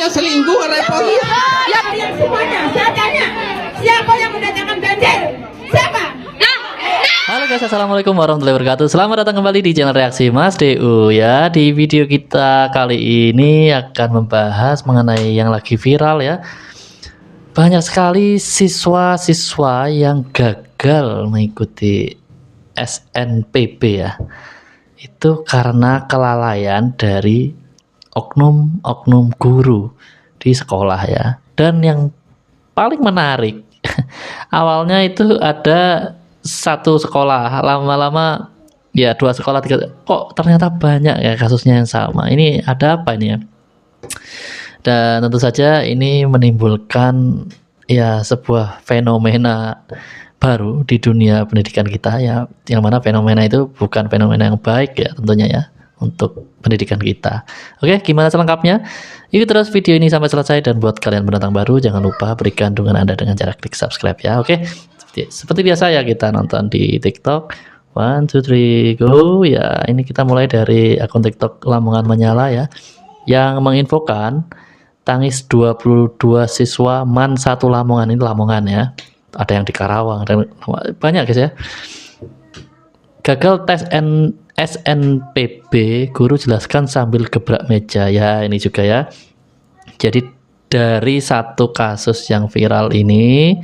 selingkuh repot. Ya kalian semuanya, saya tanya, siapa yang mendatangkan banjir? Siapa? Halo guys, assalamualaikum warahmatullahi wabarakatuh. Selamat datang kembali di channel reaksi Mas DU ya. Di video kita kali ini akan membahas mengenai yang lagi viral ya. Banyak sekali siswa-siswa yang gagal mengikuti SNPB ya. Itu karena kelalaian dari oknum-oknum guru di sekolah ya. Dan yang paling menarik awalnya itu ada satu sekolah, lama-lama ya 2 sekolah 3, kok ternyata banyak ya kasusnya yang sama. Ini ada apa ini ya? Dan tentu saja ini menimbulkan ya sebuah fenomena baru di dunia pendidikan kita ya, yang mana fenomena itu bukan fenomena yang baik ya tentunya ya untuk pendidikan kita. Oke, gimana selengkapnya? Ikuti terus video ini sampai selesai, dan buat kalian pendatang baru jangan lupa berikan dukungan Anda dengan cara klik subscribe ya. Oke. Seperti biasa ya, kita nonton di TikTok. 1 2 3 go ya. Ini kita mulai dari akun TikTok Lamongan Menyala ya, yang menginfokan tangis 22 siswa MAN 1 Lamongan. Ini Lamongan ya. Ada yang di Karawang dan banyak guys ya. Gagal tes SNPB, guru jelaskan sambil gebrak meja ya. Ini juga ya. Jadi dari satu kasus yang viral ini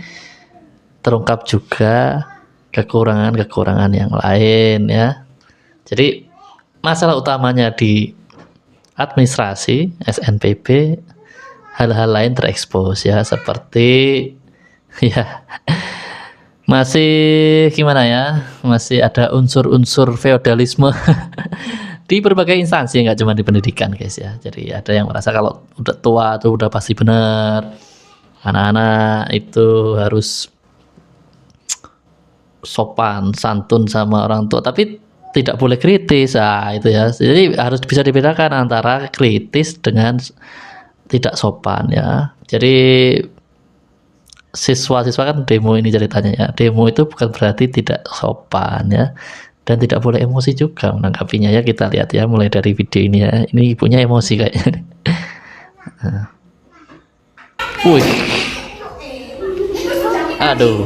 terungkap juga kekurangan-kekurangan yang lain ya. Jadi masalah utamanya di administrasi SNPB, hal-hal lain terekspos ya, seperti ya masih gimana ya, masih ada unsur-unsur feodalisme di berbagai instansi, nggak cuma di pendidikan guys ya. Jadi ada yang merasa kalau udah tua tuh udah pasti benar, anak-anak itu harus sopan santun sama orang tua, tapi tidak boleh kritis. Nah, itu ya. Jadi harus bisa dibedakan antara kritis dengan tidak sopan ya. Jadi siswa-siswa kan demo ini ceritanya ya. Demo itu bukan berarti tidak sopan ya, dan tidak boleh emosi juga menanggapinya ya. Kita lihat ya mulai dari video ini ya. Ini ibunya emosi kayaknya. Wih. Aduh.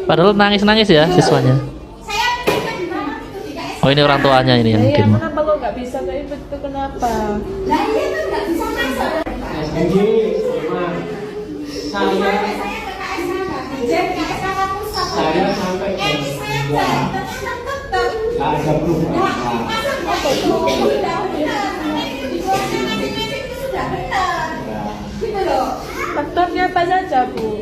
Padahal nangis-nangis ya siswanya. Oh, ini orang tuanya ini yang demo. Kenapa lo nggak bisa kayak itu? Kenapa? Saya sampai ada perubahan. Faktornya apa saja, Bu?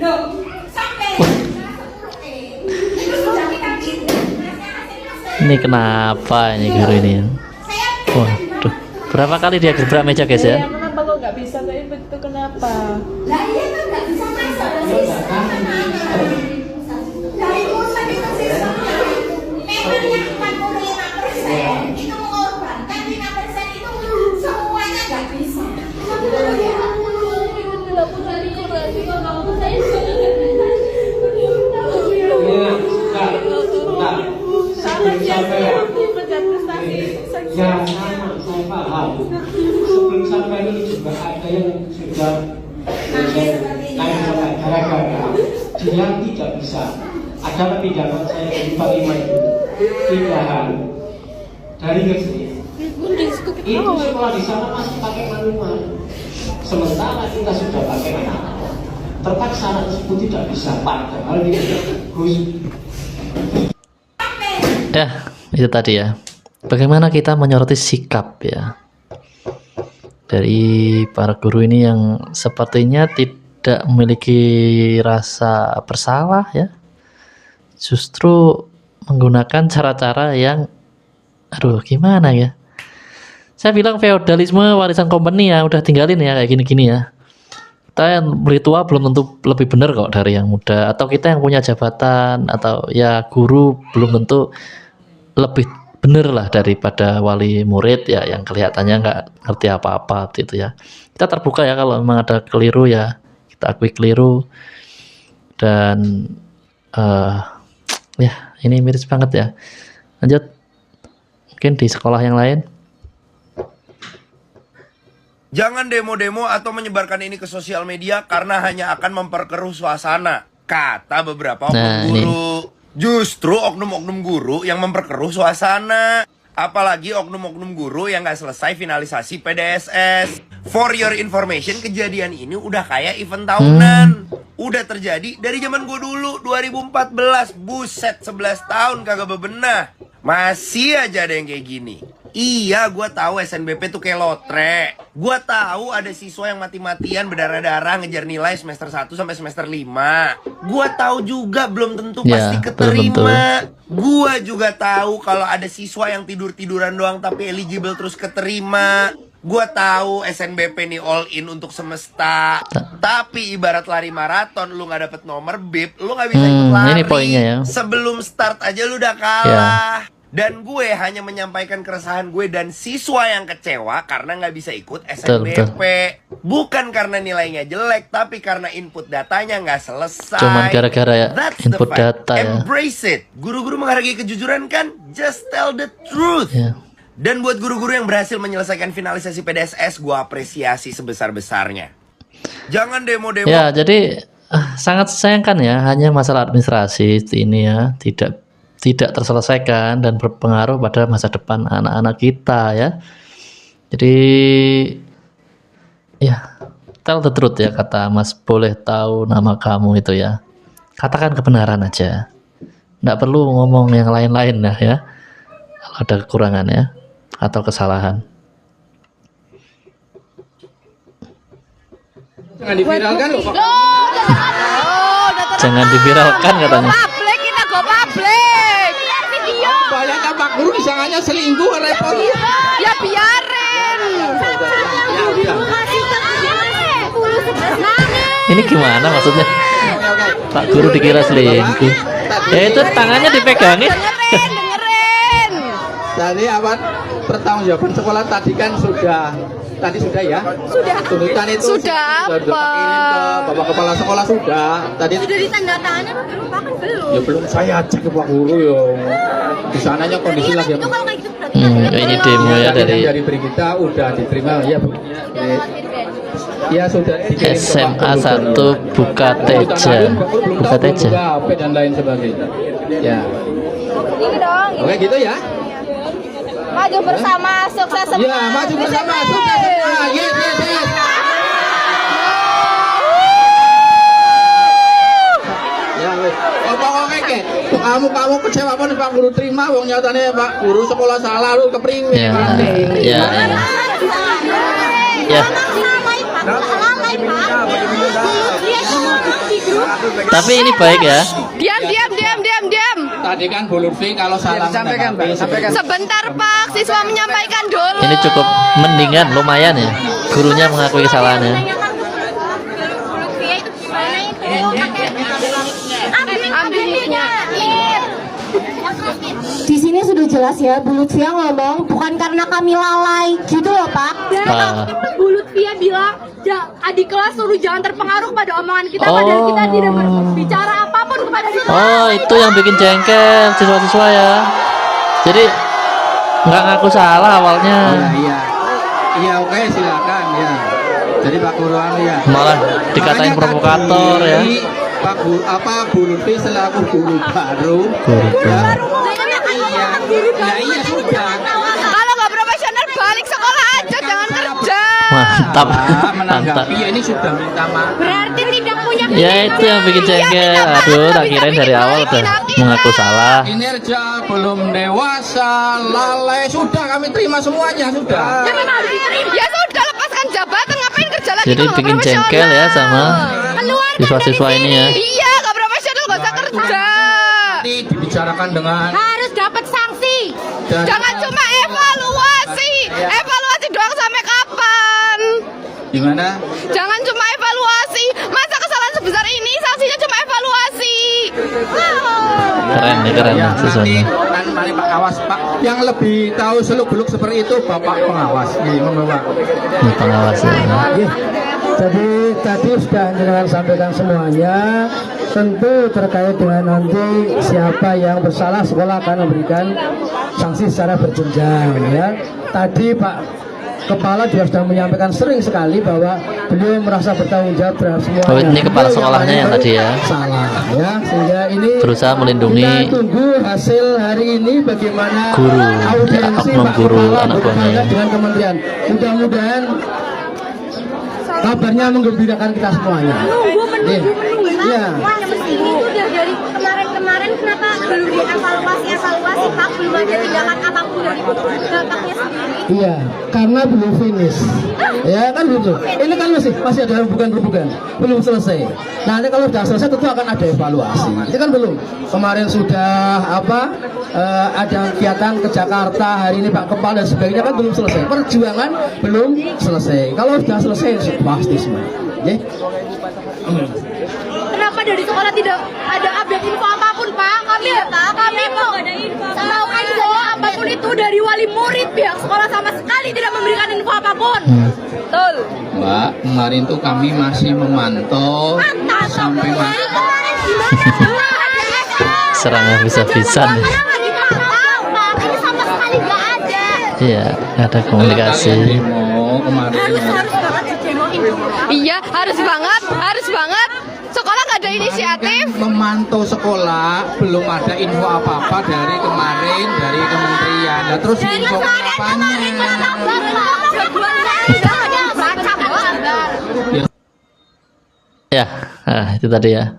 Ini kenapa ini guru ini? Waduh, berapa kali dia gebrak meja guys ya? Kenapa lo nggak bisa kayak itu? Kenapa? Ya sama, saya paham. Sebelum sampai ini juga ada yang sudah gara-gara dia tidak bisa. Ada pinjaman saya dari Panglima itu pindahan dari negeri. Itu sekolah di sana masih pakai manual. Sementara kita sudah pakai manual. Terpaksa anak tersebut tidak bisa. Padahal dia Gus. Ya, itu tadi ya. Bagaimana kita menyoroti sikap ya dari para guru ini yang sepertinya tidak memiliki rasa bersalah ya, justru menggunakan cara-cara yang aduh gimana ya. Saya bilang feodalisme warisan company ya, udah tinggalin ya kayak gini-gini ya. Kita yang lebih tua belum tentu lebih benar kok dari yang muda, atau kita yang punya jabatan atau ya guru belum tentu lebih bener lah daripada wali murid ya, yang kelihatannya nggak ngerti apa-apa gitu ya. Kita terbuka ya, kalau memang ada keliru ya kita akui keliru. Dan ya ini miris banget ya. Lanjut, mungkin di sekolah yang lain. Jangan demo-demo atau menyebarkan ini ke sosial media karena hanya akan memperkeruh suasana, kata beberapa oknum guru. Justru oknum-oknum guru yang memperkeruh suasana. Apalagi oknum-oknum guru yang gak selesai finalisasi PDSS. For your information, kejadian ini udah kayak event tahunan. Udah terjadi dari zaman gue dulu, 2014. Buset, 11 tahun kagak bebenah. Masih aja ada yang kayak gini. Iya, gue tahu SNBP tuh kayak lotre. Gue tahu ada siswa yang mati-matian berdarah-darah ngejar nilai semester 1 sampai semester 5. Gue tahu juga belum tentu pasti keterima. Gue juga tahu kalau ada siswa yang tidur-tiduran doang tapi eligible terus keterima. Gue tahu SNBP nih all in untuk semesta. Tapi ibarat lari maraton, lu nggak dapet nomor bib, lu nggak bisa ikut lari. Ini poinnya ya. Sebelum start aja lu udah kalah. Dan gue hanya menyampaikan keresahan gue dan siswa yang kecewa karena nggak bisa ikut SNBP. Bukan karena nilainya jelek, tapi karena input datanya nggak selesai. Cuman gara-gara ya input data ya. Embrace it. Guru-guru menghargai kejujuran kan? Just tell the truth. Dan buat guru-guru yang berhasil menyelesaikan finalisasi PDSS, gue apresiasi sebesar-besarnya. Jangan demo-demo. Ya, jadi sangat sayangkan ya, hanya masalah administrasi ini ya, tidak terselesaikan dan berpengaruh pada masa depan anak-anak kita ya. Jadi ya, tell the truth ya, kata Mas boleh tahu nama kamu itu ya. Katakan kebenaran aja. Nggak perlu ngomong yang lain-lain ya. Kalau ada kekurangan ya atau kesalahan. Jangan diviralkan loh, Pak. Jangan diviralkan katanya. Publik, kita go publik. Video. Bayangkan Pak Guru disangkanya selingkuh, repot. Ya biarin. Ini gimana maksudnya? Pak Guru dikira selingkuh. Ya itu tangannya dipegangin. Dengerin. Tadi apa? Pertanggungjawaban sekolah tadi kan sudah ya. Sudah. Tuntutan itu Sudah apa? kirim ke Bapak Kepala Sekolah sudah. Tadi Sudah ditandatangani apa belum? Pak kan belum. ya belum, saya cek ke Pak Guru ya. Di sananya kondisi lagi. Itu kalau kayak gitu berarti Ini demo ya dari kita udah diterima ya Bu. Ya sudah dikirim ke Pak SMA Guru. 1 Bukateja. Bukateja. HP dan lain sebagainya. Ya. Ini dong. Oke gitu ya. Maju bersama, sukses semua. Ya, maju bersama, sukses semua. Yes. Ya, wes. Pokoknya ke, kamu kecewa pun Pak Guru terima, wong nyatanya Pak Guru sekolah salah lu kepriwe. Ya. Tapi ini baik ya. Diam. Tadi kan Bu Lutfi kalau salah sampaikan. Sebentar Pak, siswa menyampaikan dulu. Ini cukup mendingan, lumayan ya. Gurunya mengakui kesalahannya. Di sini sudah jelas ya, Bu Lutfia ngomong bukan karena kami lalai gitu loh Pak. Bu Lutfia bilang adik kelas suruh jangan terpengaruh pada omongan kita, padahal kita tidak berbicara apapun kepada di kelas. Oh, itu yang bikin jengkel siswa-siswa ya. Jadi nggak ngaku salah awalnya. Iya, oke, silakan ya. Jadi Pak Guru ya. Malah dikatain provokator ya. Pak Guru Bu Lutfi selaku guru baru. Iya sudah. Kalau nggak profesional balik sekolah aja, jangan kerja. Mantap. Menanggapi ya, ini sudah minta maaf. Berarti tidak punya. Ya itu yang bikin jengkel. Aduh, tak kirain dari awal udah mengaku salah. Kinerja belum dewasa, lalai, sudah kami terima semuanya sudah. Ya memang harus diterima. Ya sudah, lepaskan jabatan, ngapain kerja lagi? Jadi kalau bikin nggak jengkel ya sama Keluarkan siswa-siswa dari ini sini. ya. Iya, nggak profesional, nggak usah kerja. Nanti dibicarakan dengan Harus dapat sanksi. Dan- Jangan cuma evaluasi. Evaluasi doang sampai kapan? gimana? Jangan cuma evaluasi. Masa kesalahan sebesar ini sanksinya cuma evaluasi? Keren nih, keren Ya, siswanya. nanti kan mari Pak Awas Pak yang lebih tahu seluk-beluk seperti itu Bapak pengawas. Ini Bapak. Ini pengawas ya. Jadi tadi sudah jenengan sampaikan semuanya. Tentu terkait dengan nanti siapa yang bersalah, sekolah akan memberikan sanksi secara berjenjang ya. Tadi Pak kepala juga sudah menyampaikan sering sekali bahwa beliau merasa bertanggung jawab terhadap semuanya. Oh, ini kepala sekolahnya yang tadi ya. Salah ya, sehingga ini Berusaha melindungi kita tunggu hasil hari ini bagaimana guru, audiensi oknum Pak guru, Kepala anak buahnya ya. dengan kementerian. Mudah-mudahan kabarnya menggembirakan kita semuanya. Iya. Ini tuh udah dari kemarin-kemarin kenapa belum dievaluasi Pak, belum ada tindakan apapun dari Bapaknya sendiri. Iya, karena belum finish. Ya kan gitu. Ini kan masih ada hubungan-hubungan, belum selesai. Nanti kalau sudah selesai tentu akan ada evaluasi. Ini kan belum. Kemarin sudah ada kegiatan ke Jakarta, hari ini Pak Kepala dan sebagainya kan belum selesai. Perjuangan belum selesai. Kalau sudah selesai pasti semua. Oke? Kenapa dari sekolah tidak ada update info apapun, Pak? Kami mau tahu info apapun itu dari wali murid, pihak sekolah sama sekali tidak memberikan info apapun. Betul. Mbak, kemarin tuh kami masih memantau sampai Kemarin gimana? serang habis-habisan. Ini sama sekali nggak ada. Iya, nggak ada komunikasi. demo kemarin. Harus banget didemoin. Iya, harus banget. Sekolah nggak ada inisiatif. Memantau sekolah, belum ada info apa-apa dari kemarin dari kementerian. Nah, terus info apanya? Ya, nah, itu tadi ya.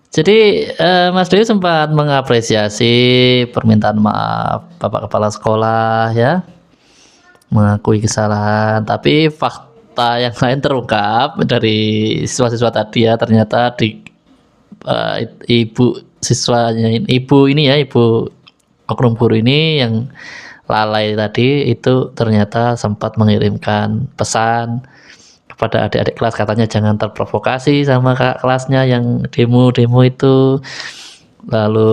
Jadi Mas Dewi sempat mengapresiasi permintaan maaf Bapak Kepala Sekolah ya, mengakui kesalahan, tapi fakta yang lain terungkap dari siswa-siswa tadi ya, ternyata di ibu siswanya ibu ini ya, ibu oknum guru ini yang lalai tadi itu ternyata sempat mengirimkan pesan kepada adik-adik kelas, katanya jangan terprovokasi sama kakak kelasnya yang demo-demo itu. Lalu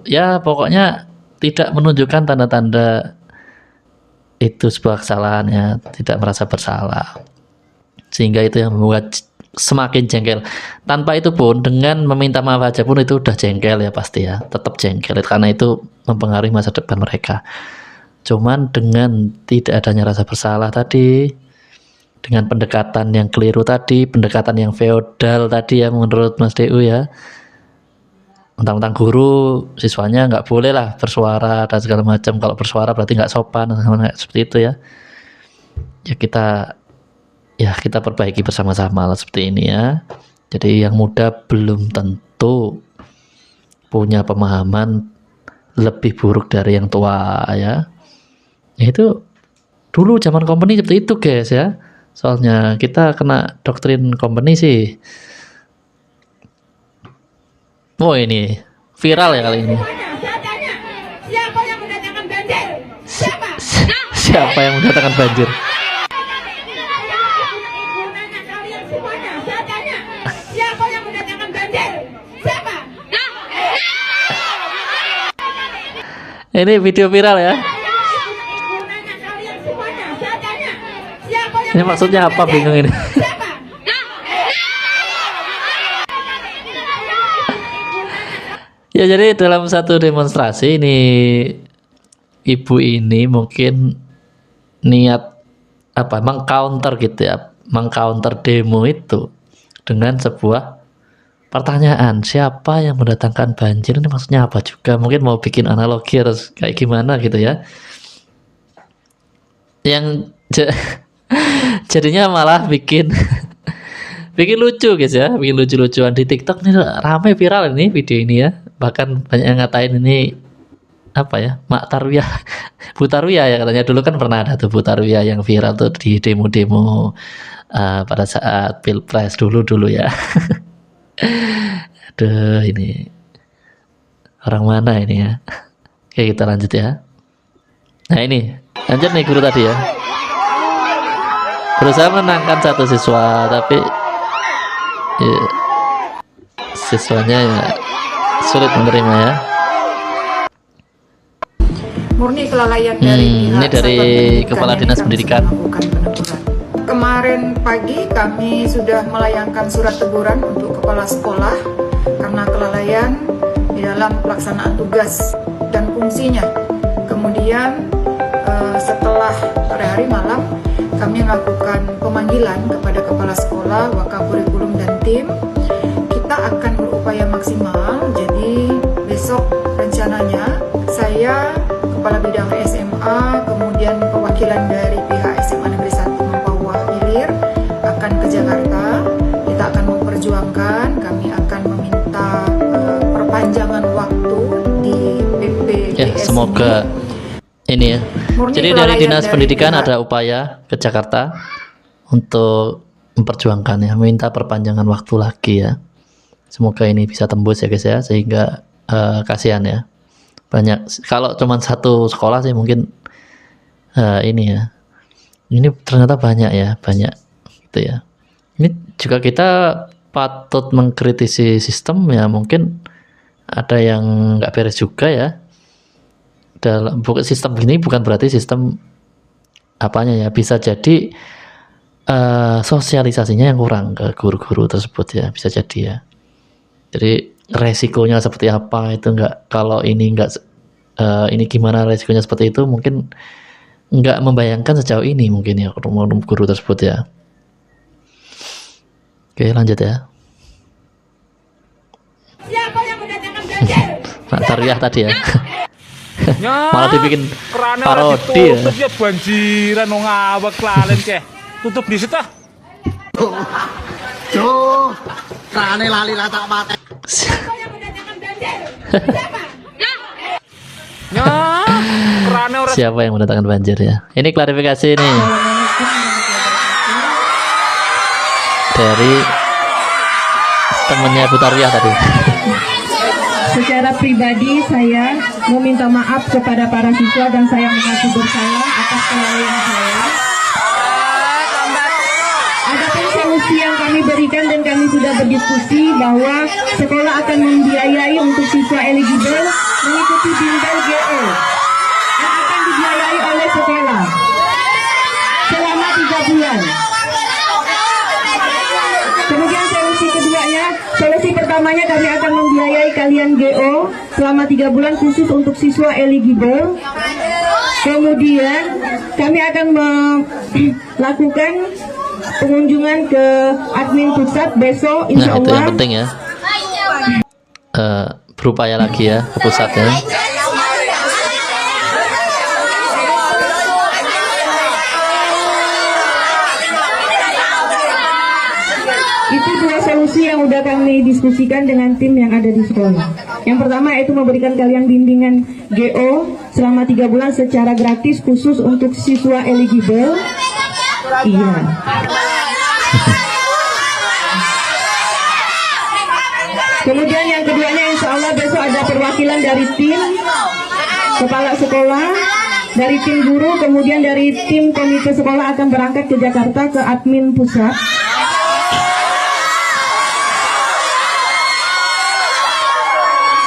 ya pokoknya tidak menunjukkan tanda-tanda itu sebuah kesalahan ya, tidak merasa bersalah, sehingga itu yang membuat semakin jengkel. Tanpa itu pun, dengan meminta maaf aja pun itu udah jengkel ya, pasti ya, tetap jengkel karena itu mempengaruhi masa depan mereka. Cuman dengan tidak adanya rasa bersalah tadi, dengan pendekatan yang keliru tadi, pendekatan yang feodal tadi ya menurut Mas DU ya, tentang guru, siswanya nggak boleh lah bersuara dan segala macam, kalau bersuara berarti nggak sopan, seperti itu ya. Ya kita perbaiki bersama-sama lah seperti ini ya. Jadi yang muda belum tentu punya pemahaman lebih buruk dari yang tua ya. Itu dulu zaman company seperti itu guys ya. Soalnya kita kena doktrin company sih. Oh ini viral ya kali ini. Siapa yang mendatangkan banjir? Siapa? Siapa yang mendatangkan banjir? Siapa yang mendatangkan banjir? Siapa? Ini video viral ya. Ini maksudnya apa, bingung ini. Ya jadi dalam satu demonstrasi ini ibu ini mungkin niat apa mengcounter gitu ya, mengcounter demo itu dengan sebuah pertanyaan, siapa yang mendatangkan banjir, ini maksudnya apa juga, mungkin mau bikin analogi harus kayak gimana gitu ya, yang jadinya malah bikin lucu guys ya, bikin lucu-lucuan di TikTok nih, ramai viral ini video ini ya, bahkan banyak yang ngatain ini apa ya, Mak Tarwiyah, Bu Tarwiyah ya katanya, dulu kan pernah ada tuh Bu Tarwiyah yang viral tuh di demo-demo pada saat Pilpres dulu ya. Aduh ini orang mana ini ya. Oke kita lanjut ya. Nah ini lanjut nih guru tadi ya, berusaha menenangkan satu siswa tapi ya, siswanya ya sulit menerima ya. Murni kelalaian dari Ini dari Kepala Dinas Pendidikan. Kemarin pagi kami sudah melayangkan surat teguran untuk kepala sekolah karena kelalaian di dalam pelaksanaan tugas dan fungsinya. Kemudian setelah pada hari malam kami melakukan pemanggilan kepada kepala sekolah, wakakurikulum dan tim. Kita akan berupaya maksimal. Jadi besok rencananya saya, kepala bidang SMA, kemudian perwakilan dari pihak SMA Negeri 1 Mempawah Ilir akan ke Jakarta. Kita akan memperjuangkan, kami akan meminta perpanjangan waktu di BPJS Ya, semoga ini ya. Jadi dari Dinas Pendidikan ada upaya ke Jakarta untuk memperjuangkan ya, minta perpanjangan waktu lagi ya. Semoga ini bisa tembus ya guys ya, sehingga kasihan ya. Banyak, kalau cuma satu sekolah sih mungkin ini ya. Ini ternyata banyak ya, banyak gitu ya. Ini juga kita patut mengkritisi sistem ya, mungkin ada yang nggak beres juga ya. Dalam sistem ini bukan berarti sistem apanya ya, bisa jadi sosialisasinya yang kurang ke guru-guru tersebut ya, bisa jadi ya. Jadi resikonya seperti apa itu enggak, kalau ini enggak ini gimana resikonya seperti itu, mungkin enggak membayangkan sejauh ini mungkin ya guru tersebut ya. Oke, lanjut ya. Siapa yang mendatangkan banjir? Pak Tariah tadi ya. Malah dibikin parodi ya. Ya banjiran wong awak lalen keh. Tutup di situ. Duh, krane lali ra tak mate. Siapa yang mendatangkan banjir? Siapa? Siapa yang mendatangkan banjir ya? Ini klarifikasi nih dari temennya Bu Tariah tadi. Secara pribadi saya meminta maaf kepada para siswa dan saya mengaku bersalah atas kelalaian saya. Adapun solusi yang kami berikan dan kami sudah berdiskusi bahwa sekolah akan membiayai untuk siswa eligible mengikuti bimbel GO yang akan dibiayai oleh sekolah selama 3 bulan. Kemudian solusi keduanya, solusi pertamanya kami akan membiayai kalian GO selama 3 bulan khusus untuk siswa eligible. Kemudian kami akan melakukan pengunjungan ke admin pusat besok, insya Nah, itu Allah. yang penting ya. Berupaya lagi ya ke pusat ya. Itu 2 solusi yang udah kami diskusikan dengan tim yang ada di sekolah. Yang pertama yaitu memberikan kalian bimbingan GO selama 3 bulan secara gratis khusus untuk siswa eligible. Iya. Kemudian yang keduanya insya Allah besok ada perwakilan dari tim kepala sekolah, dari tim guru, kemudian dari tim komite sekolah akan berangkat ke Jakarta ke admin pusat.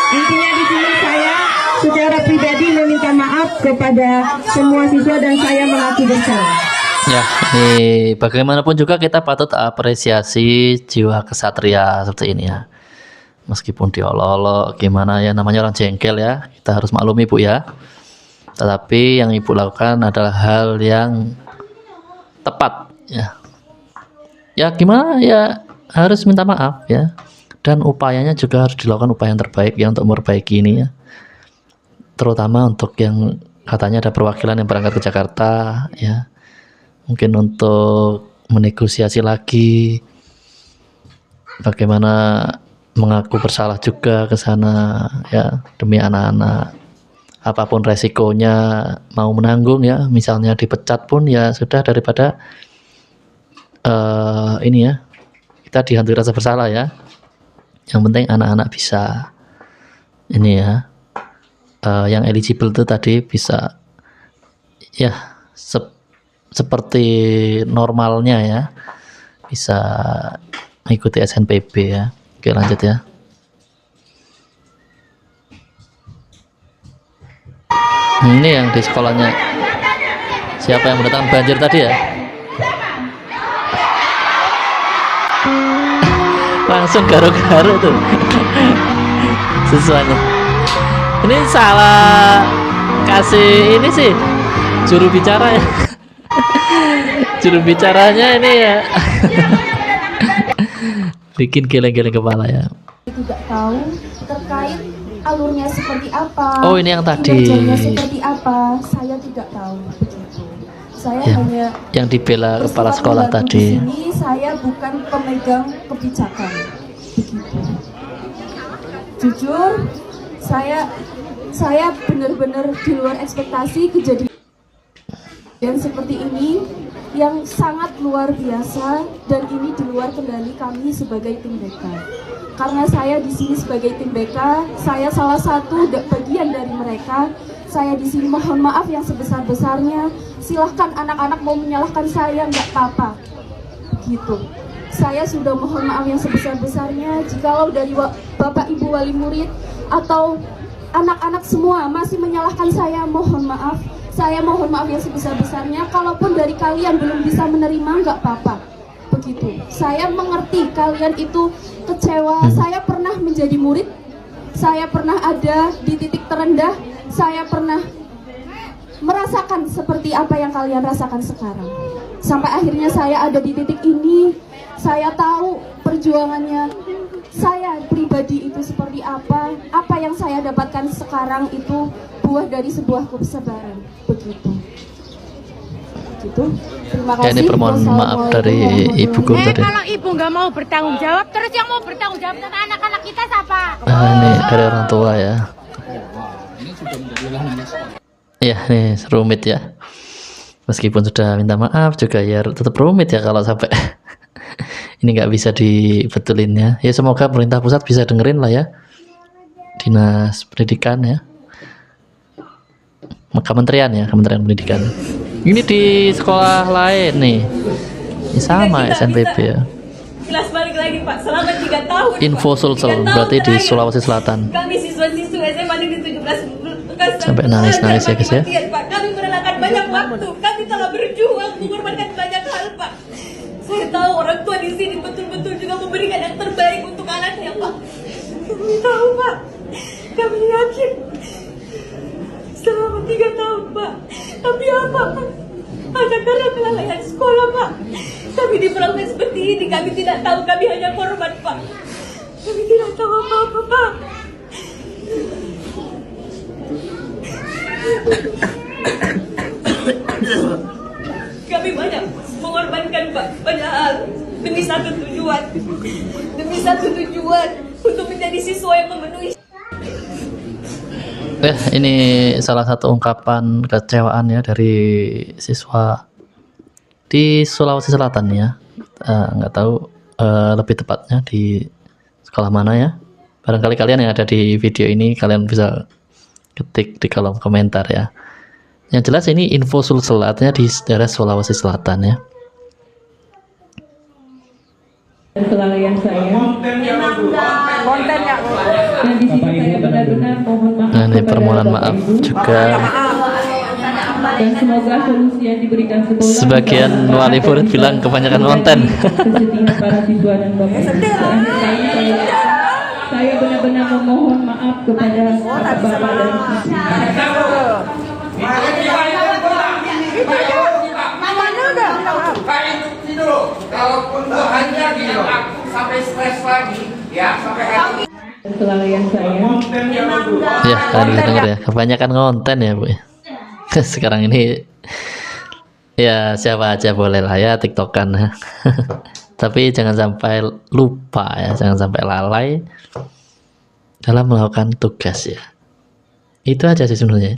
Intinya di sini saya secara pribadi meminta maaf kepada semua siswa dan saya mengaku bersalah. Ya, ini bagaimanapun juga kita patut apresiasi jiwa kesatria seperti ini ya. Meskipun diolok-olok gimana ya, namanya orang jengkel ya, kita harus maklumi Bu ya. Tetapi yang Ibu lakukan adalah hal yang tepat ya. Ya gimana ya, harus minta maaf ya. Dan upayanya juga harus dilakukan upaya yang terbaik ya untuk memperbaiki ini ya. Terutama untuk yang katanya ada perwakilan yang berangkat ke Jakarta ya. Mungkin untuk menegosiasi lagi bagaimana mengaku bersalah juga ke sana ya, demi anak-anak. Apapun resikonya mau menanggung ya, misalnya dipecat pun ya sudah, daripada ini ya, kita dihantui rasa bersalah ya. Yang penting anak-anak bisa ini ya, yang eligible itu tadi bisa ya seperti normalnya ya, bisa mengikuti SNPB ya. Oke, lanjut ya. Ini yang di sekolahnya siapa yang mendatangkan banjir tadi ya? Langsung garu-garu tuh siswanya. Ini salah kasih ini sih, Juru bicara ya. Juru bicaranya ini ya. Bikin geleng-geleng kepala ya. Tidak tahu terkait alurnya seperti apa. Oh, ini yang tadi. Kinerjanya seperti apa, saya tidak tahu. Saya Ya, hanya yang dibela kepala sekolah bersikap tadi. di sini, saya bukan pemegang kebijakan. Begitu. Jujur, saya benar-benar di luar ekspektasi kejadian seperti ini yang sangat luar biasa, dan ini di luar kendali kami sebagai tim BK. Karena saya di sini sebagai tim BK, saya salah satu bagian dari mereka. Saya di sini mohon maaf yang sebesar-besarnya. Silahkan anak-anak mau menyalahkan saya, nggak apa-apa. Gitu. Saya sudah mohon maaf yang sebesar-besarnya. Jikalau dari Bapak Ibu Wali Murid atau anak-anak semua masih menyalahkan saya, mohon maaf. Saya mohon maaf yang sebesar-besarnya. Kalaupun dari kalian belum bisa menerima, nggak apa-apa. Begitu. Saya mengerti kalian itu kecewa. Saya pernah menjadi murid. Saya pernah ada di titik terendah. Saya pernah merasakan seperti apa yang kalian rasakan sekarang. Sampai akhirnya saya ada di titik ini. Saya tahu perjuangannya saya pribadi itu seperti apa. Apa yang saya dapatkan sekarang itu buah dari sebuah kesabaran. Begitu. Gitu. Terima kasih. Ya, ini permohonan maaf dari ibu guru tadi. Kalau ibu nggak mau bertanggung jawab, terus yang mau bertanggung jawab tentang anak-anak kita siapa? Nah, ini dari orang tua ya. Ya, ini rumit ya. Meskipun sudah minta maaf juga ya tetap rumit ya kalau sampai ini nggak bisa dibetulin ya. Ya semoga pemerintah pusat bisa dengerin lah ya. Dinas Pendidikan ya. Kementerian ya, Kementerian Pendidikan. Ini di sekolah lain nih. Ini sama SNPB ya. Jelas balik lagi Pak, selama 3 tahun Info Sulsel berarti di Sulawesi Selatan. kami siswa-siswa SMA di 17 Sampai nangis-nangis ya guys ya. Pak, kami merelakan banyak waktu, kami telah berjuang mengorbankan banyak hal Pak. Saya tahu orang tua di sini betul-betul juga memberikan yang terbaik untuk anaknya Pak. Kami tahu Pak, kami yakin selama 3 tahun Pak. Tapi apa Pak? Hanya karena kelalaian sekolah Pak. Kami diperlakukan seperti ini, kami tidak tahu, kami hanya korban Pak. Kami tidak tahu apa-apa Pak. Kami banyak mengorbankan Pak, padahal demi satu tujuan untuk menjadi siswa yang memenuhi. Ini salah satu ungkapan kecewaan ya dari siswa di Sulawesi Selatan ya. Nggak tahu lebih tepatnya di sekolah mana ya. Barangkali kalian yang ada di video ini kalian bisa ketik di kolom komentar ya. Yang jelas ini info Sulsel, artinya di daerah Sulawesi Selatan ya. Kelalaian saya. Kontennya. Dan di sini saya benar-benar mohon maaf. Nah, ini permohonan maaf juga. Dan semoga solusi yang diberikan sekolah. Sebagian wali murid bilang kebanyakan konten. Kesedihan para siswa dan bapak. Saya benar-benar memohon maaf kepada bapak dan ibu. Kalaupun hanya bilang aku sampai stres lagi, ya sampai hari. Kelalaian saya. Ya, kalian bisa denger ya. Kebanyakan konten ya, Bu. Sekarang ini ya siapa aja boleh lah ya TikTokan ya. Tapi jangan sampai lupa ya, jangan sampai lalai dalam melakukan tugas ya. Itu aja sih sebenarnya.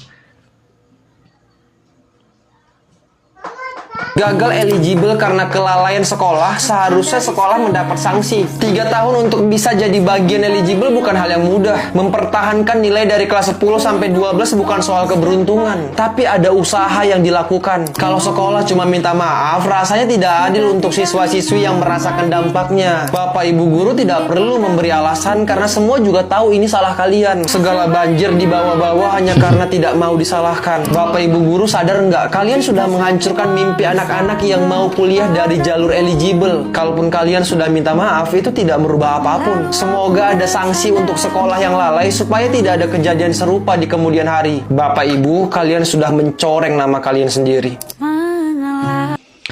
Gagal eligible karena kelalaian sekolah, seharusnya sekolah mendapat sanksi. 3 tahun untuk bisa jadi bagian eligible bukan hal yang mudah. Mempertahankan nilai dari kelas 10 sampai 12 bukan soal keberuntungan, tapi ada usaha yang dilakukan. Kalau sekolah cuma minta maaf, rasanya tidak adil untuk siswa-siswi yang merasakan dampaknya. Bapak Ibu guru tidak perlu memberi alasan karena semua juga tahu ini salah kalian. Segala banjir di bawah-bawah hanya karena tidak mau disalahkan. Bapak Ibu guru sadar nggak? Kalian sudah menghancurkan mimpi anak anak-anak yang mau kuliah dari jalur eligible. Kalaupun kalian sudah minta maaf, itu tidak merubah apapun. Semoga ada sanksi untuk sekolah yang lalai supaya tidak ada kejadian serupa di kemudian hari. Bapak Ibu, kalian sudah mencoreng nama kalian sendiri.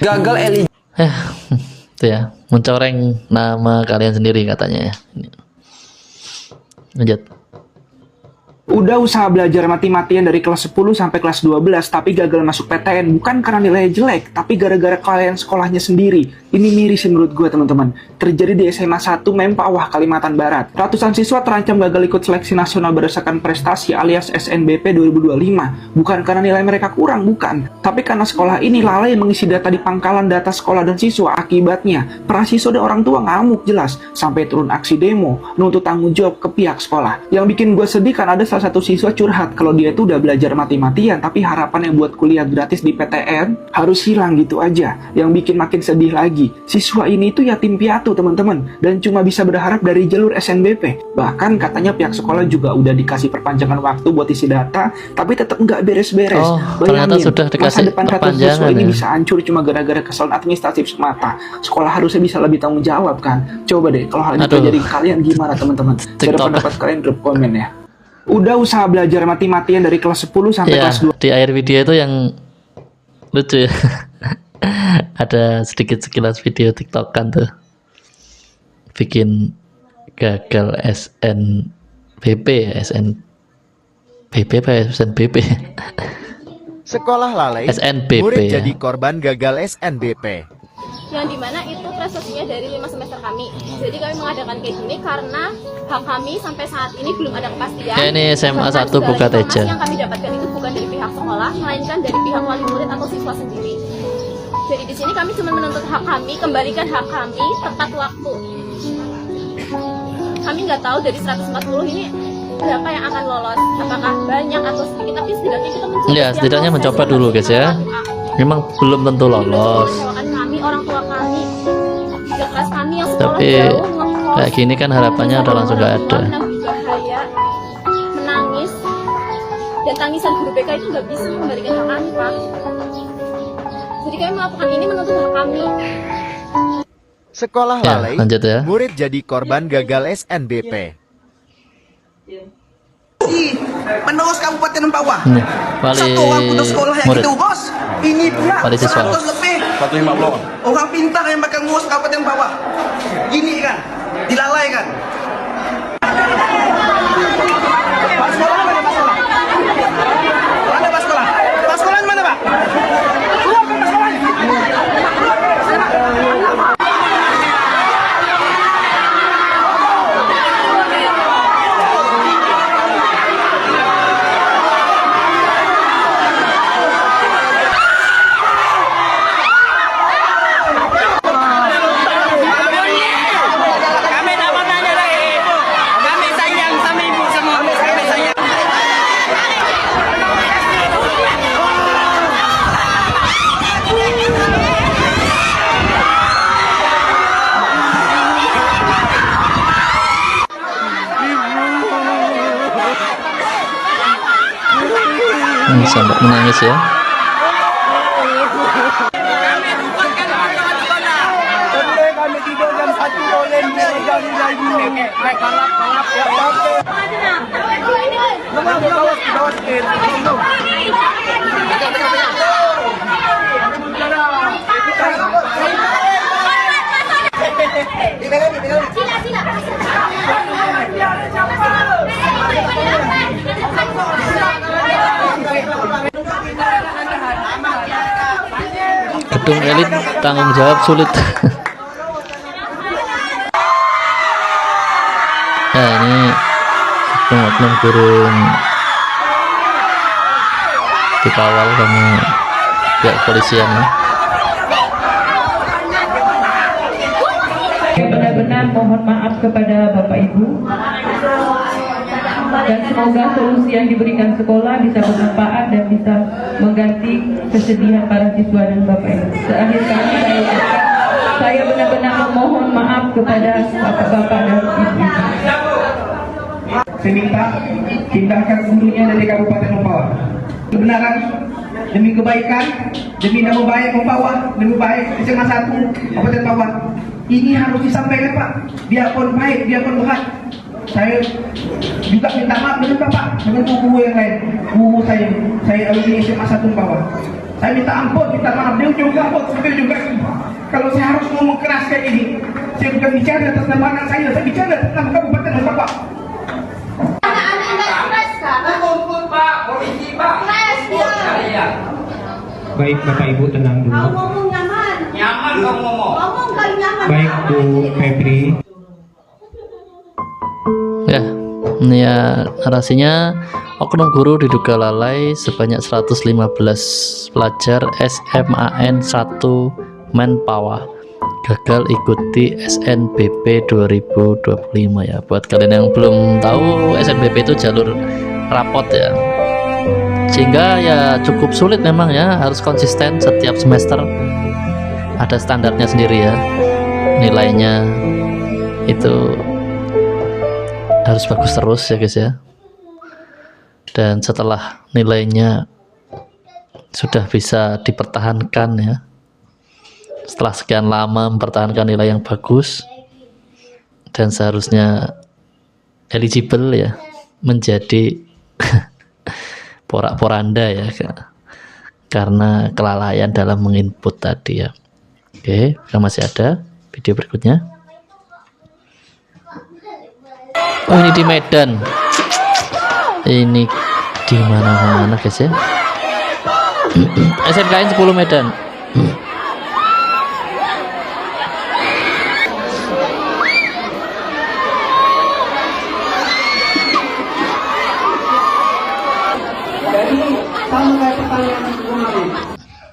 Gagal eligible. Itu ya, mencoreng nama kalian sendiri katanya ya. Lanjut. Udah usaha belajar mati-matian dari kelas 10 sampai kelas 12 tapi gagal masuk PTN bukan karena nilainya jelek, tapi gara-gara kalian sekolahnya sendiri. Ini miris menurut gue teman-teman. Terjadi di SMA 1 Mempawah, Kalimantan Barat. Ratusan siswa terancam gagal ikut seleksi nasional berdasarkan prestasi alias SNBP 2025. Bukan karena nilai mereka kurang, bukan. Tapi karena sekolah ini lalai mengisi data di pangkalan data sekolah dan siswa. Akibatnya, para siswa dan orang tua ngamuk jelas. Sampai turun aksi demo, nuntut tanggung jawab ke pihak sekolah. Yang bikin gue sedih kan ada salah satu siswa curhat kalau dia tuh udah belajar mati-matian tapi harapan yang buat kuliah gratis di PTN harus hilang gitu aja. Yang bikin makin sedih lagi, siswa ini tuh yatim piatu teman-teman dan cuma bisa berharap dari jalur SNBP. Bahkan katanya pihak sekolah juga udah dikasih perpanjangan waktu buat isi data tapi tetap nggak beres-beres. Bayangin, sudah masa depan ratusan siswa ini ya. bisa hancur cuma gara-gara kesalahan administratif semata. Sekolah harusnya bisa lebih tanggung jawab kan. Coba deh kalau hal ini terjadi ke kalian gimana teman-teman? Share pendapat kalian drop komen ya. Udah usaha belajar mati-matian dari kelas 10 sampai kelas 2. Di akhir video itu yang lucu ya. Ada sedikit sekilas video TikTokan tuh. Bikin gagal SNBP ya, SNBP apa ya? SNBP. Sekolah lalai, SNBP murid ya. jadi korban gagal SNBP. Yang dimana itu prestasinya dari 5 semester kami. Jadi kami mengadakan kayak gini karena hak kami sampai saat ini belum ada kepastian. Ya, ini SMA 1 buka teja. Yang kami dapatkan itu bukan dari pihak sekolah, melainkan dari pihak wali murid atau siswa sendiri. Jadi di sini kami cuma menuntut hak kami, kembalikan hak kami tepat waktu. Kami nggak tahu dari 140 ini berapa yang akan lolos, apakah banyak atau sedikit, tapi setidaknya kita mencoba. Ya, setidaknya mencoba dulu guys ya. Memang belum tentu lolos. Kami, orang tua kami, tiga kelas kami yang sekolah Tapi jauh, ngekos, kayak gini kan harapannya udah langsung gak ada. Bahaya, menangis, dan tangisan guru BK itu nggak bisa mengembalikan hak kami, Pak. Jadi kami melakukan ini menuntut hak kami. Sekolah Ya, lalai, lanjut ya. murid jadi korban gagal SNBP. Penerus Kabupaten Mempawah. Wali Satu orang putus sekolah yang murid. itu bos. Ini pula Wali siswa. 100 lebih 150. orang pintar yang bakal ngurus Kabupaten Mempawah. Gini kan, dilalaikan. Pak sekolah mana Pak sekolah? Mana Pak sekolah? Pak sekolah mana Pak? Keluar Pak sekolahnya. Sampai menangis ya. Kami tidur jam 1 oleh Gedung elit tanggung jawab sulit. Nah ini oknum burung dikawal sama pihak kepolisian ya. Benar-benar mohon maaf kepada Bapak Ibu dan semoga solusi yang diberikan sekolah bisa bermanfaat dan bisa mengganti kesedihan para siswa dan Bapak Ibu. Terakhir kali saya benar-benar memohon maaf kepada Bapak-Bapak dan Ibu. Saya minta tindakan gurunya dari Kabupaten Mempawah. Kebenaran demi kebaikan, demi nama baik Pawa, demi baik SMA 1 Kabupaten Pawa. Ini harus disampaikan Pak, biarpun baik, biarpun berat. Saya juga minta maaf dengan Bapak, dengan guru yang lain. Guru saya alumni SMA 1 Pawa. Saya minta ampun, minta maaf. Dia juga ampun, saya juga. Kalau saya harus ngomong keras kayak ini, saya bukan bicara atas nama anak saya bicara atas nama Kabupaten Bapak. Baik Bapak Ibu tenang dulu. Ngomong nyaman. Nyaman kamu ngomong. Ngomong kali nyaman. Baik Bu Febri. Ya, ini ya narasinya, oknum guru diduga lalai sebanyak 115 pelajar SMAN 1 Menpawa gagal ikuti SNBP 2025 ya. Buat kalian yang belum tahu, SNBP itu jalur rapot ya, sehingga ya cukup sulit memang ya, harus konsisten setiap semester, ada standarnya sendiri ya, nilainya itu harus bagus terus ya guys ya. Dan setelah nilainya sudah bisa dipertahankan ya, setelah sekian lama mempertahankan nilai yang bagus dan seharusnya eligible ya, menjadi porak-poranda ya karena kelalaian dalam menginput tadi ya. Oke, masih ada video berikutnya. Oh, ini di Medan. Ini di mana-mana guys ya. SNKN 10 Medan.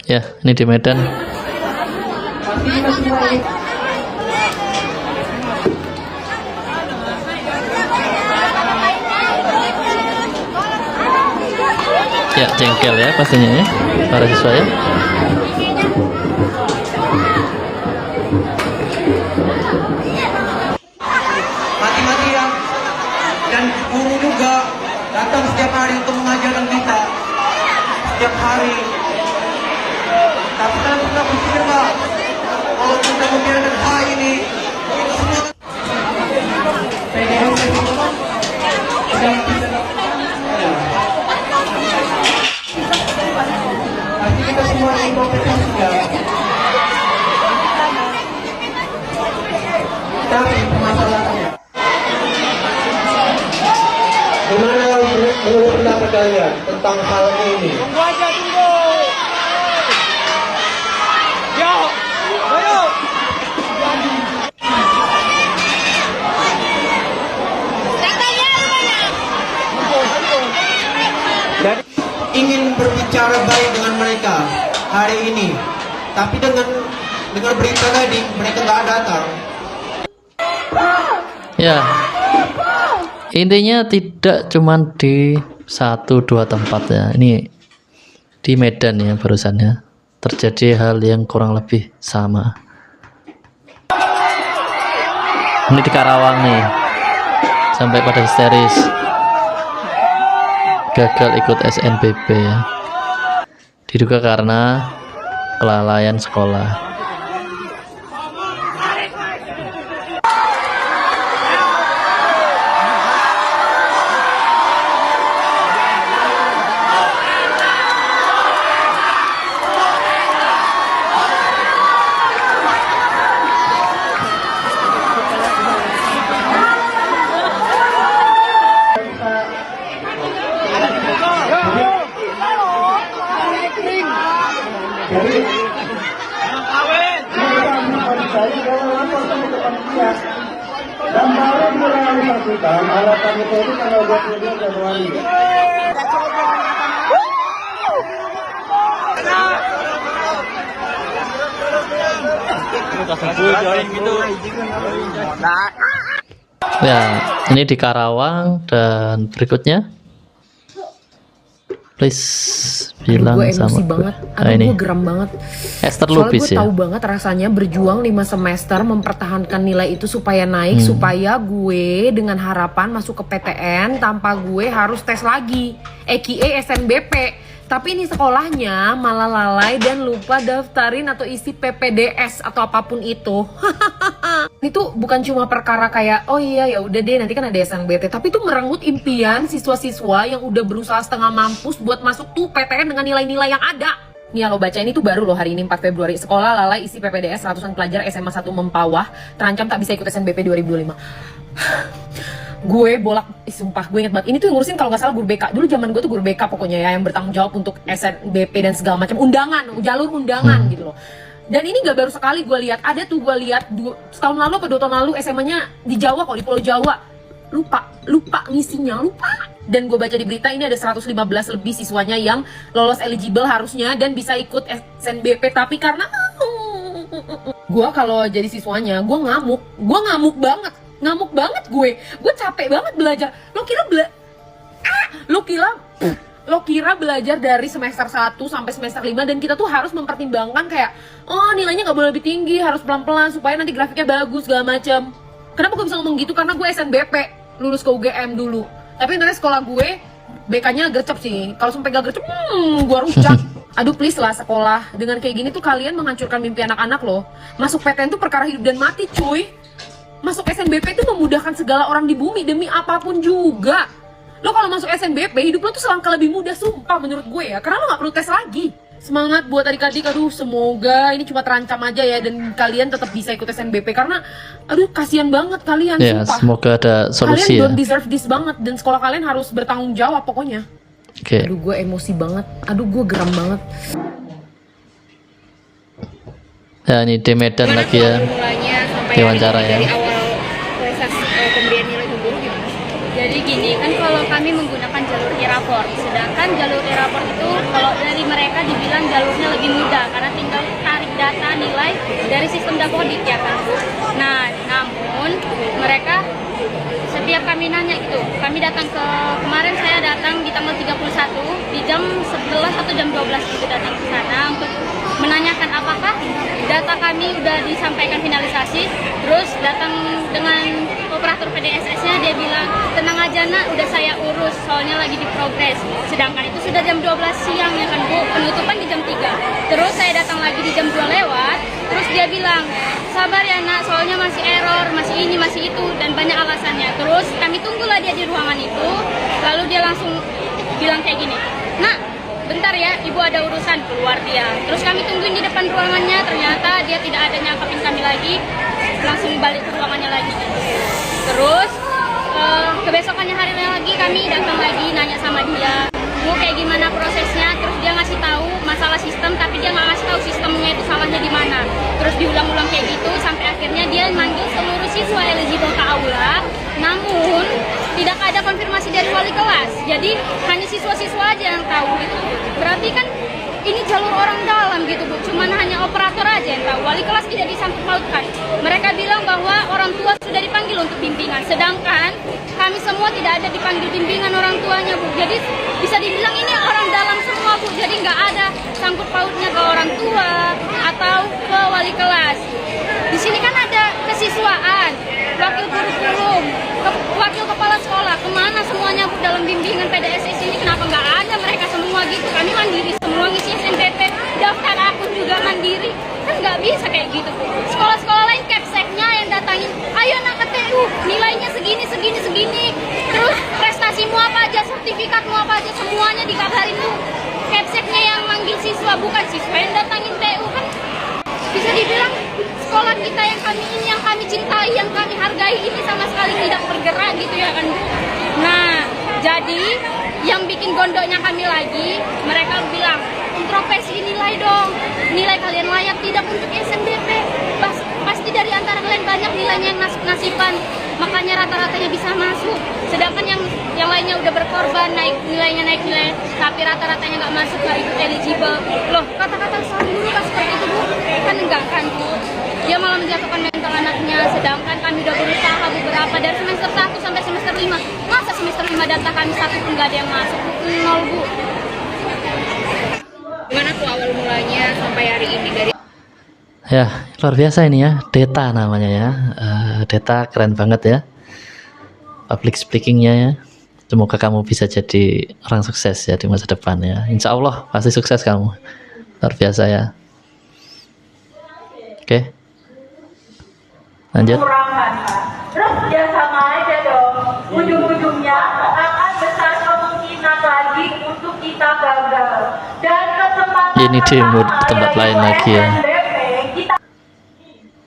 Ya, ini di Medan. Ya, jengkel ya pastinya ya para siswa ya. Mati-matian dan guru juga datang setiap hari untuk mengajarkan kita setiap hari. Tapi kalian pernah berpikir nggak, kalau kita membiarkan hal ini, itu semua pasti kita semua inkompeten ya. Tapi masalahnya, gimana menurut pendapat kalian tentang hal ini? Tunggu aja, tunggu. Yo, ayo. Dan ingin berbicara baik dengan mereka hari ini, tapi dengan berita tadi mereka nggak datang. Ya, intinya tidak cuman di 1-2 tempat ya. Ini di Medan ya barusannya terjadi hal yang kurang lebih sama. Ini di Karawang nih, sampai pada histeris gagal ikut SNBP ya, diduga karena kelalaian sekolah. Dan baru merealisasikan alasan itu tanggal 22 Januari. Ya, ini di Karawang. Dan berikutnya please bilang gue emosi sama banget, ini gue geram banget. Esther Soalnya Lubis gue ya. tahu banget rasanya berjuang 5 semester mempertahankan nilai itu supaya naik, supaya gue dengan harapan masuk ke PTN tanpa gue harus tes lagi, EKE SNBP. Tapi ini sekolahnya malah lalai dan lupa daftarin atau isi PPDS atau apapun itu. Itu bukan cuma perkara kayak oh iya ya udah deh nanti kan ada SNBT, tapi itu merenggut impian siswa-siswa yang udah berusaha setengah mampus buat masuk tuh PTN dengan nilai-nilai yang ada. Nih ya lo baca ini tuh baru loh hari ini 4 Februari. Sekolah lalai isi PPDS, ratusan pelajar SMA 1 Mempawah terancam tak bisa ikut SNBP 2025. Gue sumpah gue inget banget. Ini tuh yang ngurusin kalau nggak salah guru BK. Dulu zaman gue tuh guru BK pokoknya ya, yang bertanggung jawab untuk SNBP dan segala macam jalur undangan gitu loh. Dan ini nggak baru sekali gue lihat. Ada tuh gue lihat setahun lalu atau 2 tahun lalu SMA-nya di Jawa kok, di Pulau Jawa. Lupa ngisinya, lupa. Dan gue baca di berita ini ada 115 lebih siswanya yang lolos eligible harusnya dan bisa ikut SNBP, tapi karena gue kalau jadi siswanya gue ngamuk banget gue capek banget belajar. Lo kira belajar dari semester 1 sampai semester 5 dan kita tuh harus mempertimbangkan kayak oh nilainya nggak boleh lebih tinggi, harus pelan-pelan supaya nanti grafiknya bagus segala macam. Kenapa gue bisa ngomong gitu? Karena gue SNBP, lulus ke UGM dulu. Tapi ternyata sekolah gue BK-nya gercep sih. Kalau sampai gak gercep, gue rujak. Aduh please lah sekolah. Dengan kayak gini tuh kalian menghancurkan mimpi anak-anak loh. Masuk PTN tuh perkara hidup dan mati cuy. Masuk SNBP tuh memudahkan segala orang di bumi demi apapun juga. Lo kalau masuk SNBP, hidup lo tuh selangkah lebih mudah, sumpah menurut gue ya. Karena lo gak perlu tes lagi. Semangat buat adik-adik, aduh semoga ini cuma terancam aja ya dan kalian tetap bisa ikut SNBP karena aduh kasihan banget kalian, ya, sumpah. semoga ada solusi. Kalian don't deserve this banget dan sekolah kalian harus bertanggung jawab pokoknya. Oke. Aduh gue emosi banget, aduh gue geram banget. Ya ini di Medan lagi ya, diwawancara ya. Dari awal proses pemberian nilai ke guru gimana? Jadi gini, kan kalau kami menggunakan jalur e-raport, sedangkan jalur e-raport itu kalau dari mereka dibilang jalurnya lebih mudah karena tinggal tarik data nilai dari sistem Dapodik ya kan. Nah, namun mereka setiap kami nanya gitu, kami datang kemarin saya datang di tanggal 31 di jam 11 atau jam 12 gitu datang ke sana untuk menanyakan apakah data kami udah disampaikan finalisasi, terus datang dengan operator PDSS-nya, dia bilang tenang aja nak, udah saya urus soalnya lagi diprogres. Sedangkan itu sudah jam 12 siang ya kan Bu, penutupan di jam 3. Terus saya datang lagi di jam 2 lewat, terus dia bilang sabar ya nak, soalnya masih error, masih ini, masih itu, dan banyak alasannya. Terus kami tunggulah dia di ruangan itu, lalu dia langsung bilang kayak gini, nak bentar ya, ibu ada urusan, keluar dia. Terus kami tungguin di depan ruangannya, ternyata dia tidak ada nyangkapin kami lagi, langsung balik ke ruangannya lagi. Terus kebesokannya harinya lagi kami datang lagi nanya sama dia, Bu kayak gimana prosesnya? Terus dia ngasih tahu masalah sistem, tapi dia nggak ngasih tahu sistemnya itu salahnya di mana. Terus diulang-ulang kayak gitu sampai akhirnya dia manggil seluruh siswa eligible ke aula, namun tidak ada konfirmasi dari wali kelas. Jadi hanya siswa-siswa aja yang tahu gitu. Berarti kan ini jalur orang dalam gitu Bu, cuman hanya operator aja yang tahu. Wali kelas tidak disangkut pautkan. Mereka bilang bahwa orang tua sudah dipanggil untuk bimbingan, sedangkan kami semua tidak ada dipanggil bimbingan orang tuanya Bu. Jadi bisa dibilang ini orang dalam semua Bu, jadi nggak ada sangkut pautnya ke orang tua atau ke wali kelas. Di sini kan ada kesiswaan, wakil kurikulum, wakil kepala sekolah, kemana semuanya Bu dalam bimbingan PDSS ini? Kenapa nggak ada mereka semua gitu? Kami mandiri semua ngisi SNBP, daftar akun juga mandiri, kan nggak bisa kayak gitu Bu. Sekolah-sekolah lain capseknya yang datangin, ayo nak ke TU, nilainya segini, segini, segini, terus prestasimu apa aja, sertifikatmu apa aja, semuanya dikabarin Bu. Capseknya yang manggil siswa, bukan siswa yang datangin TU kan. Bisa dibilang sekolah kita yang kami ini, yang kami cintai, yang kami hargai ini sama sekali tidak bergerak gitu ya kan Bu. Nah, jadi yang bikin gondoknya kami lagi, mereka bilang introspeksi nilai dong, nilai kalian layak tidak untuk SNBP. Pasti dari antara kalian banyak nilainya yang nasiban, makanya rata-ratanya bisa masuk. Sedangkan yang lainnya udah berkorban, nilainya naik nilai, tapi rata-ratanya nggak masuk, nggak ikut eligible. Loh, kata-kata seorang guru kan seperti itu Bu? Kan enggak kan Bu? Dia malah menjatuhkan mental anaknya, sedangkan kami udah berusaha beberapa dari semester 1 sampai semester 5. Masa semester 5 data kami satu pun nggak ada yang masuk? Nol Bu. Gimana tuh awal mulanya sampai hari ini dari? Ya, luar biasa ini ya, Deta namanya ya. Deta keren banget ya. Public speakingnya ya. Semoga kamu bisa jadi orang sukses ya di masa depan ya. Insya Allah pasti sukses kamu. Luar biasa ya. Oke. Lanjut. Terus ya sama aja dong. Ujung-ujungnya akan besar kemungkinan lagi untuk kita gagal. Dan kesempatan Ini demo di tempat lain lagi ya.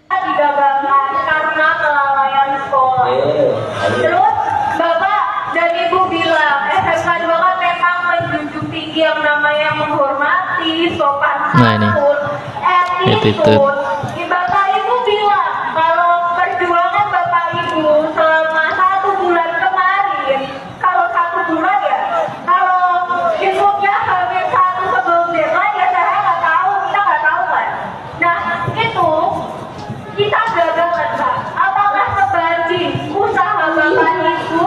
kita digagalkan karena kelalaian sekolah. Terus Bapak dan Ibu bilang SMK 2 kan memang menjunjung tinggi yang namanya menghormati, sopan santun, attitude. Bapak Ibu bilang kalau perjuangan Bapak Ibu selama 1 bulan kemarin, kalau 1 bulan ya, kalau inputnya hampir 1 sebelum deadline ya saya nggak tahu, kita nggak tahu kan. Nah itu kita gagal kan Pak. Apakah sebanding usaha Bapak Ibu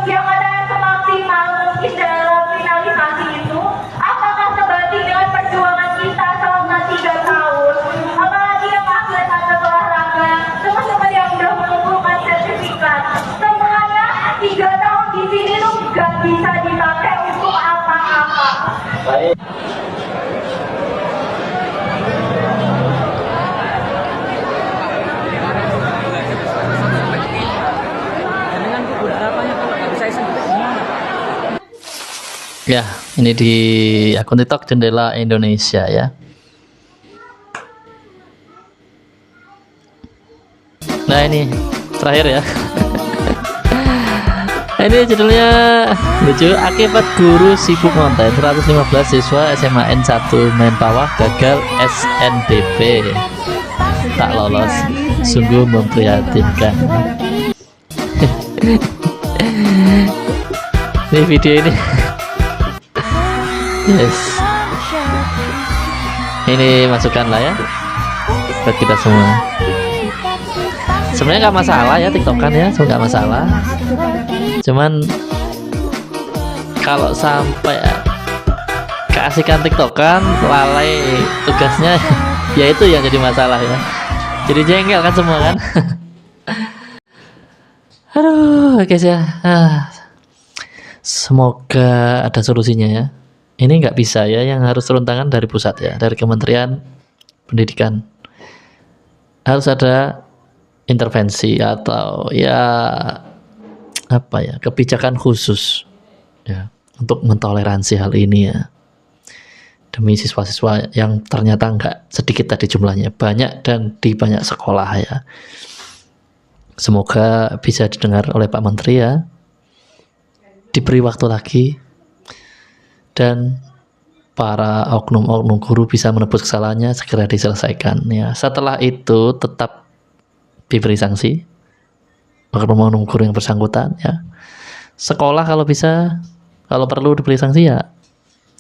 yang ada yang semaksimal mungkin dalam finalisasi itu, apakah sebanding dengan perjuangan kita selama 3 tahun? Apalagi yang atlet olahraga, teman-teman yang udah mengumpulkan sertifikat, semuanya 3 tahun di sini tuh gak bisa dipakai untuk apa-apa. Ya, ini di akun TikTok Jendela Indonesia ya. Nah ini terakhir ya. Ini judulnya lucu, akibat guru sibuk konten 115 siswa SMA N1 Mentawai gagal SNBP tak lolos, sungguh memprihatinkan. Ini video ini yes, ini masukan lah ya buat kita semua. Sebenarnya nggak masalah ya TikTokan ya, nggak masalah. Cuman kalau sampai keasikan TikTokan lalai tugasnya, ya itu yang jadi masalah ya. Jadi jengkel kan semua kan. Aduh guys ya, semoga ada solusinya ya. Ini nggak bisa ya, yang harus turun tangan dari pusat ya, dari Kementerian Pendidikan. Harus ada intervensi atau ya apa ya, kebijakan khusus ya untuk mentoleransi hal ini ya, demi siswa-siswa yang ternyata nggak sedikit tadi jumlahnya, banyak dan di banyak sekolah ya. Semoga bisa didengar oleh Pak Menteri ya, diberi waktu lagi, dan para oknum-oknum guru bisa menebus kesalahannya, segera diselesaikan ya. Setelah itu tetap diberi sanksi oknum-oknum guru yang bersangkutan ya. Sekolah kalau bisa, kalau perlu diberi sanksi ya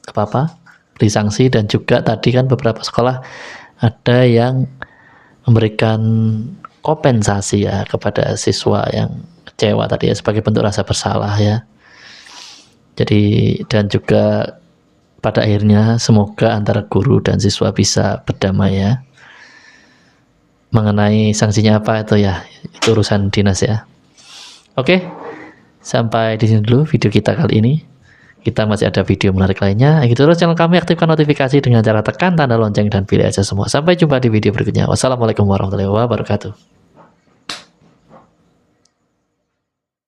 apa-apa, beri sanksi. Dan juga tadi kan beberapa sekolah ada yang memberikan kompensasi ya kepada siswa yang kecewa tadi ya, sebagai bentuk rasa bersalah ya. Jadi dan juga pada akhirnya semoga antara guru dan siswa bisa berdamai ya. Mengenai sanksinya apa itu ya, itu urusan dinas ya. Oke, sampai di sini dulu video kita kali ini. Kita masih ada video menarik lainnya. Gitu terus channel kami, aktifkan notifikasi dengan cara tekan tanda lonceng dan pilih aja semua. Sampai jumpa di video berikutnya. Wassalamualaikum warahmatullahi wabarakatuh.